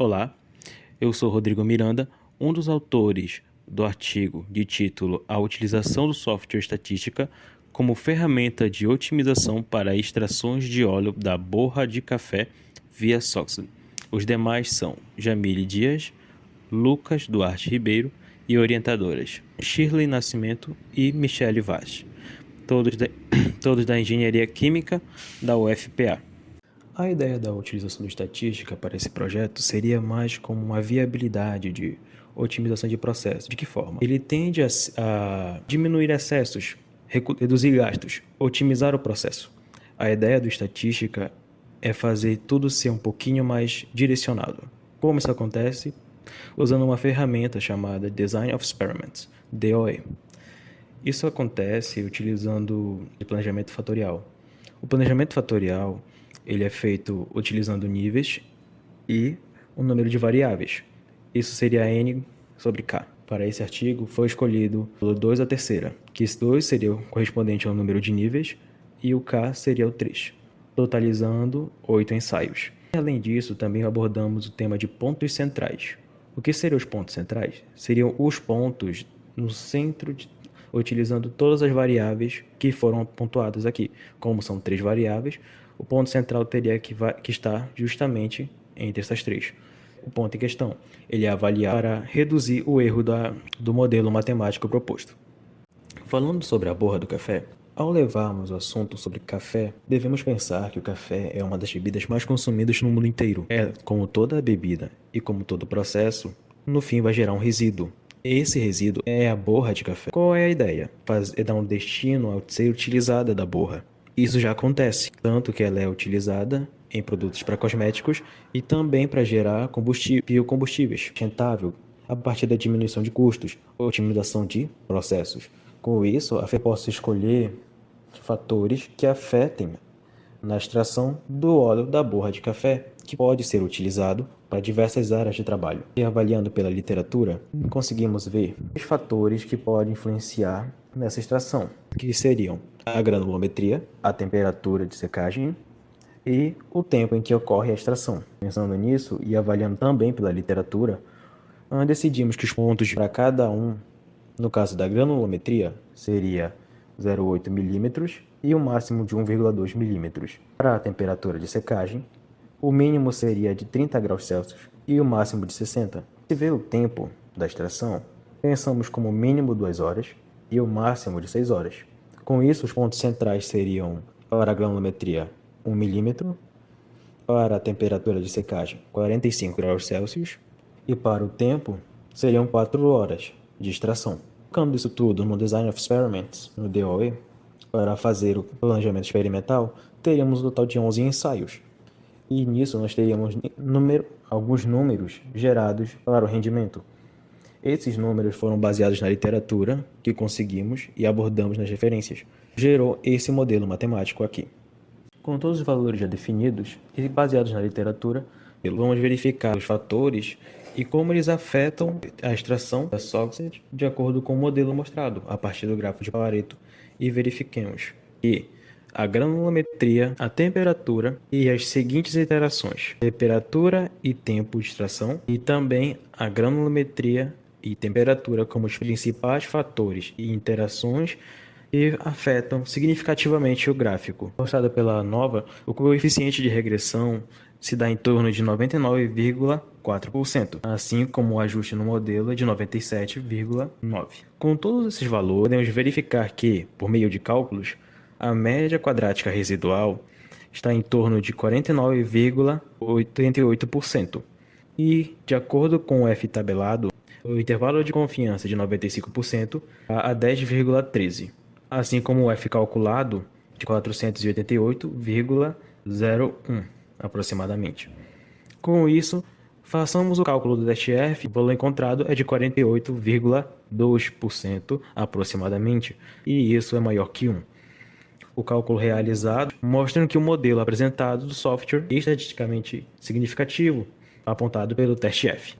Olá, eu sou Rodrigo Miranda, um dos autores do artigo de título A utilização do software estatística como ferramenta de otimização para extrações de óleo da borra de café via Soxhlet. Os demais são Jamile Dias, Lucas Duarte Ribeiro e orientadoras Shirley Nascimento e Michele Vaz, todos da Engenharia Química da UFPA. A ideia da utilização de estatística para esse projeto seria mais como uma viabilidade de otimização de processo. De que forma? Ele tende a diminuir excessos, reduzir gastos, otimizar o processo. A ideia do estatística é fazer tudo ser um pouquinho mais direcionado. Como isso acontece? Usando uma ferramenta chamada Design of Experiments, DOE. Isso acontece utilizando o planejamento fatorial. O planejamento fatorial ele é feito utilizando níveis e um número de variáveis. Isso seria n sobre k. Para esse artigo foi escolhido o 2 à terceira, que esse 2 seria o correspondente ao número de níveis e o k seria o 3, totalizando 8 ensaios. Além disso, também abordamos o tema de pontos centrais. O que seriam os pontos centrais? Seriam os pontos no centro, utilizando todas as variáveis que foram pontuadas aqui. Como são 3 variáveis, o ponto central teria que estar justamente entre essas 3. O ponto em questão, ele é avaliado para reduzir o erro do modelo matemático proposto. Falando sobre a borra do café, ao levarmos o assunto sobre café, devemos pensar que o café é uma das bebidas mais consumidas no mundo inteiro. Como toda bebida e como todo processo, no fim vai gerar um resíduo. Esse resíduo é a borra de café. Qual é a ideia? É dar um destino ao ser utilizada da borra. Isso já acontece, tanto que ela é utilizada em produtos para cosméticos e também para gerar biocombustíveis sustentável a partir da diminuição de custos, otimização de processos. Com isso, eu posso escolher fatores que afetem na extração do óleo da borra de café, que pode ser utilizado para diversas áreas de trabalho. E avaliando pela literatura, conseguimos ver os fatores que podem influenciar nessa extração, que seriam a granulometria, a temperatura de secagem e o tempo em que ocorre a extração. Pensando nisso e avaliando também pela literatura, decidimos que os pontos para cada um, no caso da granulometria, seria 0,8 milímetros e o máximo de 1,2 milímetros. Para a temperatura de secagem, o mínimo seria de 30 graus Celsius e o máximo de 60. Se vê o tempo da extração, pensamos como mínimo 2 horas e o máximo de 6 horas. Com isso, os pontos centrais seriam para a granulometria 1 milímetro, para a temperatura de secagem 45 graus Celsius e para o tempo seriam 4 horas de extração. Colocando isso tudo no Design of Experiments, no DOE, para fazer o planejamento experimental, teríamos um total de 11 ensaios. E nisso nós teríamos alguns números gerados para o rendimento. Esses números foram baseados na literatura que conseguimos e abordamos nas referências. Gerou esse modelo matemático aqui. Com todos os valores já definidos e baseados na literatura, vamos verificar os fatores e como eles afetam a extração da Soxhlet de acordo com o modelo mostrado a partir do gráfico de Pareto, e verifiquemos que a granulometria, a temperatura e as seguintes interações: temperatura e tempo de extração, e também a granulometria e temperatura como os principais fatores e interações e afetam significativamente o gráfico. Mostrado pela nova, o coeficiente de regressão se dá em torno de 99,4%, assim como o ajuste no modelo é de 97,9%. Com todos esses valores, podemos verificar que, por meio de cálculos, a média quadrática residual está em torno de 49,88%. E, de acordo com o F tabelado, o intervalo de confiança de 95% a 10,13%, assim como o F calculado de 488,01 aproximadamente. Com isso, façamos o cálculo do teste F, o valor encontrado é de 48,2% aproximadamente, e isso é maior que 1. O cálculo realizado mostra que o modelo apresentado do software é estatisticamente significativo, apontado pelo teste F.